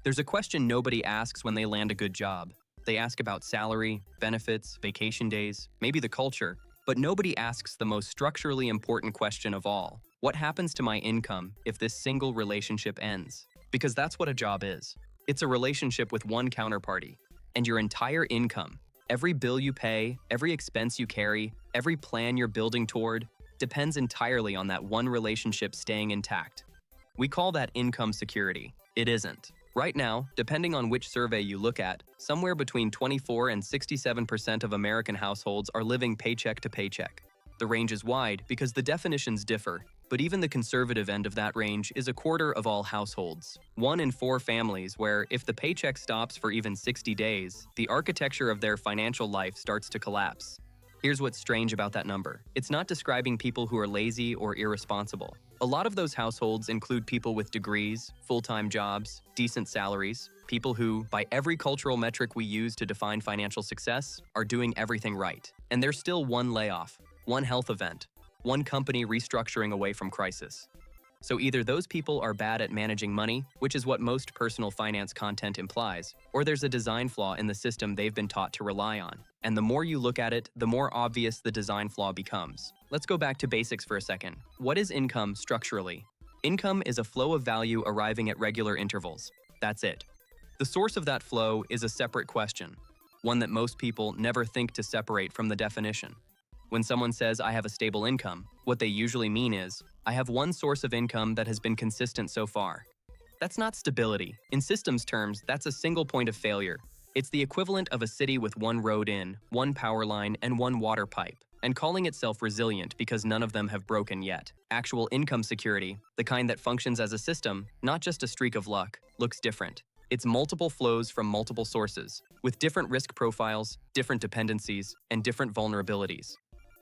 There's a question nobody asks when they land a good job. They ask about salary, benefits, vacation days, maybe the culture, but nobody asks the most structurally important question of all. What happens to my income if this single relationship ends? Because that's what a job is. It's a relationship with one counterparty. And your entire income, every bill you pay, every expense you carry, every plan you're building toward, depends entirely on that one relationship staying intact. We call that income security. It isn't. Right now, depending on which survey you look at, somewhere between 24 and 67% of American households are living paycheck to paycheck. The range is wide because the definitions differ, but even the conservative end of that range is a quarter of all households. 1 in 4 families where, if the paycheck stops for even 60 days, the architecture of their financial life starts to collapse. Here's what's strange about that number. It's not describing people who are lazy or irresponsible. A lot of those households include people with degrees, full-time jobs, decent salaries, people who, by every cultural metric we use to define financial success, are doing everything right. And there's still one layoff, one health event, one company restructuring away from crisis. So either those people are bad at managing money, which is what most personal finance content implies, or there's a design flaw in the system they've been taught to rely on. And the more you look at it, the more obvious the design flaw becomes. Let's go back to basics for a second. What is income structurally? Income is a flow of value arriving at regular intervals. That's it. The source of that flow is a separate question, one that most people never think to separate from the definition. When someone says, "I have a stable income," what they usually mean is, "I have one source of income that has been consistent so far." That's not stability. In systems terms, that's a single point of failure. It's the equivalent of a city with one road in, one power line, and one water pipe, and calling itself resilient because none of them have broken yet. Actual income security, the kind that functions as a system, not just a streak of luck, looks different. It's multiple flows from multiple sources, with different risk profiles, different dependencies, and different vulnerabilities,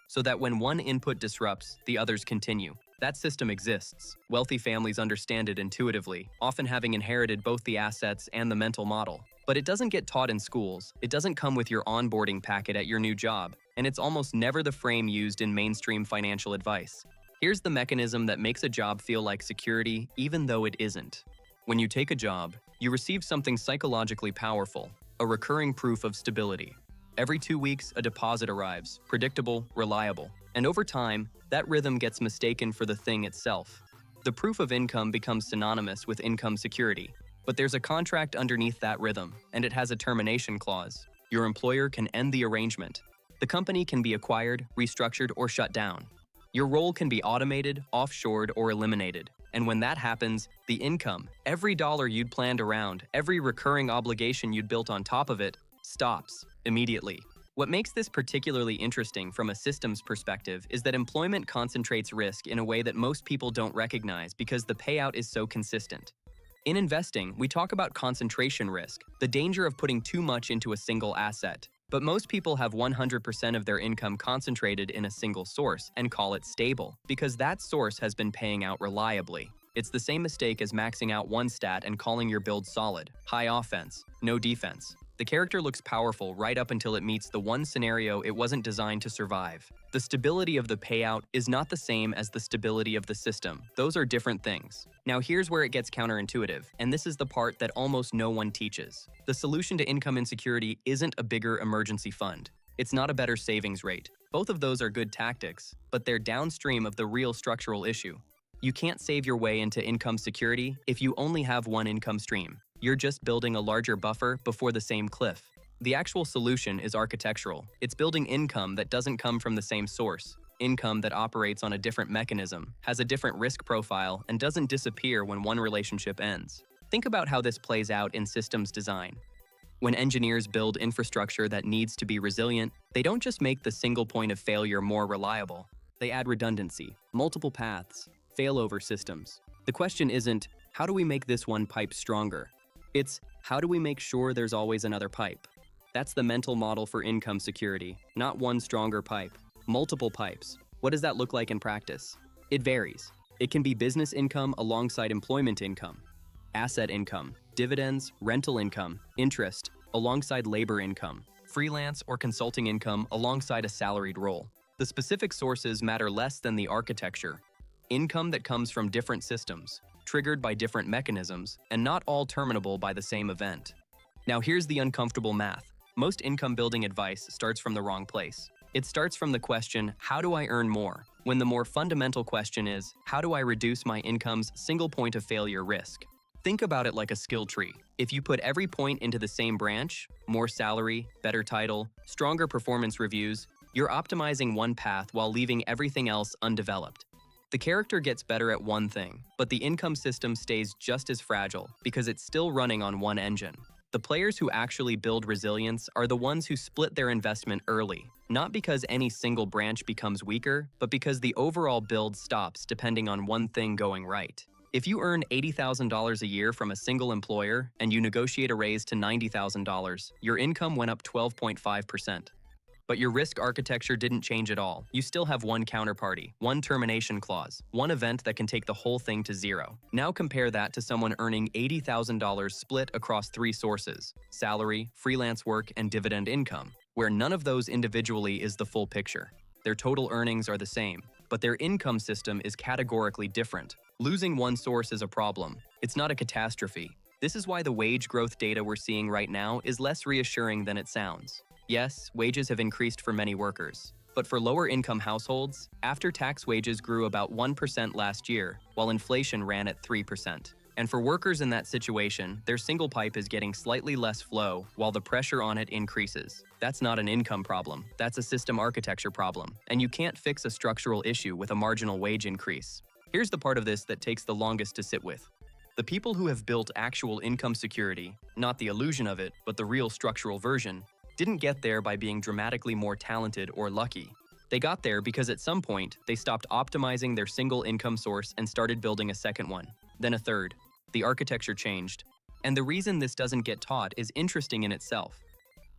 so that when one input disrupts, the others continue. That system exists. Wealthy families understand it intuitively, often having inherited both the assets and the mental model. But it doesn't get taught in schools, it doesn't come with your onboarding packet at your new job, and it's almost never the frame used in mainstream financial advice. Here's the mechanism that makes a job feel like security, even though it isn't. When you take a job, you receive something psychologically powerful, a recurring proof of stability. Every 2 weeks, a deposit arrives, predictable, reliable. And over time, that rhythm gets mistaken for the thing itself. The proof of income becomes synonymous with income security. But there's a contract underneath that rhythm, and it has a termination clause. Your employer can end the arrangement. The company can be acquired, restructured, or shut down. Your role can be automated, offshored, or eliminated. And when that happens, the income, every dollar you'd planned around, every recurring obligation you'd built on top of it, stops immediately. What makes this particularly interesting from a systems perspective is that employment concentrates risk in a way that most people don't recognize because the payout is so consistent. In investing, we talk about concentration risk, the danger of putting too much into a single asset. But most people have 100% of their income concentrated in a single source and call it stable, because that source has been paying out reliably. It's the same mistake as maxing out one stat and calling your build solid, high offense, no defense. The character looks powerful right up until it meets the one scenario it wasn't designed to survive. The stability of the payout is not the same as the stability of the system. Those are different things. Now here's where it gets counterintuitive, and this is the part that almost no one teaches. The solution to income insecurity isn't a bigger emergency fund. It's not a better savings rate. Both of those are good tactics, but they're downstream of the real structural issue. You can't save your way into income security if you only have one income stream. You're just building a larger buffer before the same cliff. The actual solution is architectural. It's building income that doesn't come from the same source, income that operates on a different mechanism, has a different risk profile, and doesn't disappear when one relationship ends. Think about how this plays out in systems design. When engineers build infrastructure that needs to be resilient, they don't just make the single point of failure more reliable. They add redundancy, multiple paths, failover systems. The question isn't, how do we make this one pipe stronger? It's, how do we make sure there's always another pipe? That's the mental model for income security, not one stronger pipe, multiple pipes. What does that look like in practice? It varies. It can be business income alongside employment income, asset income, dividends, rental income, interest, alongside labor income, freelance or consulting income alongside a salaried role. The specific sources matter less than the architecture. Income that comes from different systems, triggered by different mechanisms, and not all terminable by the same event. Now here's the uncomfortable math. Most income-building advice starts from the wrong place. It starts from the question, how do I earn more? When the more fundamental question is, how do I reduce my income's single point of failure risk? Think about it like a skill tree. If you put every point into the same branch, more salary, better title, stronger performance reviews, you're optimizing one path while leaving everything else undeveloped. The character gets better at one thing, but the income system stays just as fragile because it's still running on one engine. The players who actually build resilience are the ones who split their investment early, not because any single branch becomes weaker, but because the overall build stops depending on one thing going right. If you earn $80,000 a year from a single employer and you negotiate a raise to $90,000, your income went up 12.5%. But your risk architecture didn't change at all. You still have one counterparty, one termination clause, one event that can take the whole thing to zero. Now compare that to someone earning $80,000 split across three sources: salary, freelance work, and dividend income, where none of those individually is the full picture. Their total earnings are the same, but their income system is categorically different. Losing one source is a problem. It's not a catastrophe. This is why the wage growth data we're seeing right now is less reassuring than it sounds. Yes, wages have increased for many workers, but for lower-income households, after-tax wages grew about 1% last year, while inflation ran at 3%. And for workers in that situation, their single pipe is getting slightly less flow while the pressure on it increases. That's not an income problem, that's a system architecture problem, and you can't fix a structural issue with a marginal wage increase. Here's the part of this that takes the longest to sit with. The people who have built actual income security, not the illusion of it, but the real structural version, didn't get there by being dramatically more talented or lucky. They got there because at some point, they stopped optimizing their single income source and started building a second one, then a third. The architecture changed. And the reason this doesn't get taught is interesting in itself.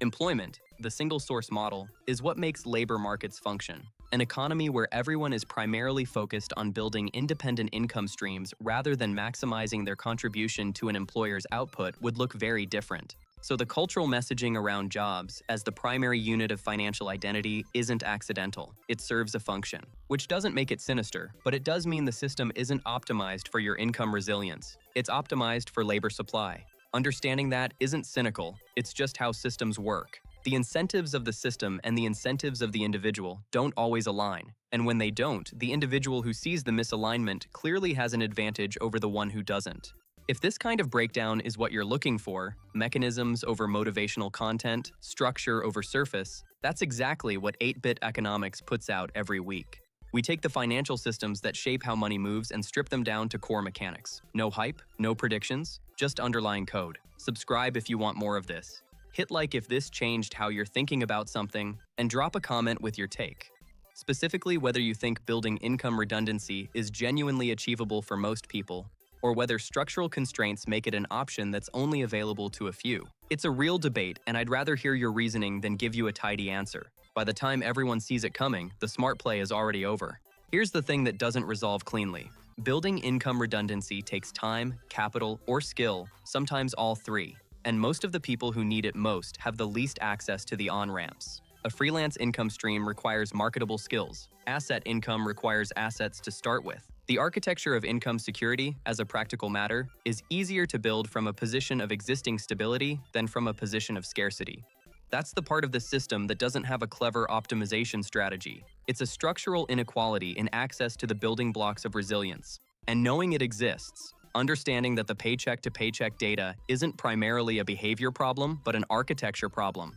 Employment, the single source model, is what makes labor markets function. An economy where everyone is primarily focused on building independent income streams rather than maximizing their contribution to an employer's output would look very different. So the cultural messaging around jobs as the primary unit of financial identity isn't accidental. It serves a function, which doesn't make it sinister, but it does mean the system isn't optimized for your income resilience. It's optimized for labor supply. Understanding that isn't cynical, it's just how systems work. The incentives of the system and the incentives of the individual don't always align, and when they don't, the individual who sees the misalignment clearly has an advantage over the one who doesn't. If this kind of breakdown is what you're looking for, mechanisms over motivational content, structure over surface, that's exactly what 8-Bit Economics puts out every week. We take the financial systems that shape how money moves and strip them down to core mechanics. No hype, no predictions, just underlying code. Subscribe if you want more of this. Hit like if this changed how you're thinking about something, and drop a comment with your take. Specifically, whether you think building income redundancy is genuinely achievable for most people, or whether structural constraints make it an option that's only available to a few. It's a real debate, and I'd rather hear your reasoning than give you a tidy answer. By the time everyone sees it coming, the smart play is already over. Here's the thing that doesn't resolve cleanly. Building income redundancy takes time, capital, or skill, sometimes all three, and most of the people who need it most have the least access to the on-ramps. A freelance income stream requires marketable skills. Asset income requires assets to start with. The architecture of income security, as a practical matter, is easier to build from a position of existing stability than from a position of scarcity. That's the part of the system that doesn't have a clever optimization strategy. It's a structural inequality in access to the building blocks of resilience. And knowing it exists, understanding that the paycheck-to-paycheck data isn't primarily a behavior problem, but an architecture problem,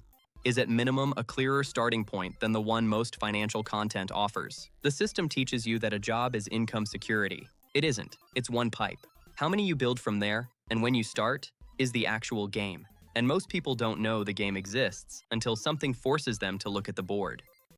is at minimum a clearer starting point than the one most financial content offers. The system teaches you that a job is income security. It isn't. It's one pipe. How many you build from there, and when you start, is the actual game. And most people don't know the game exists until something forces them to look at the board.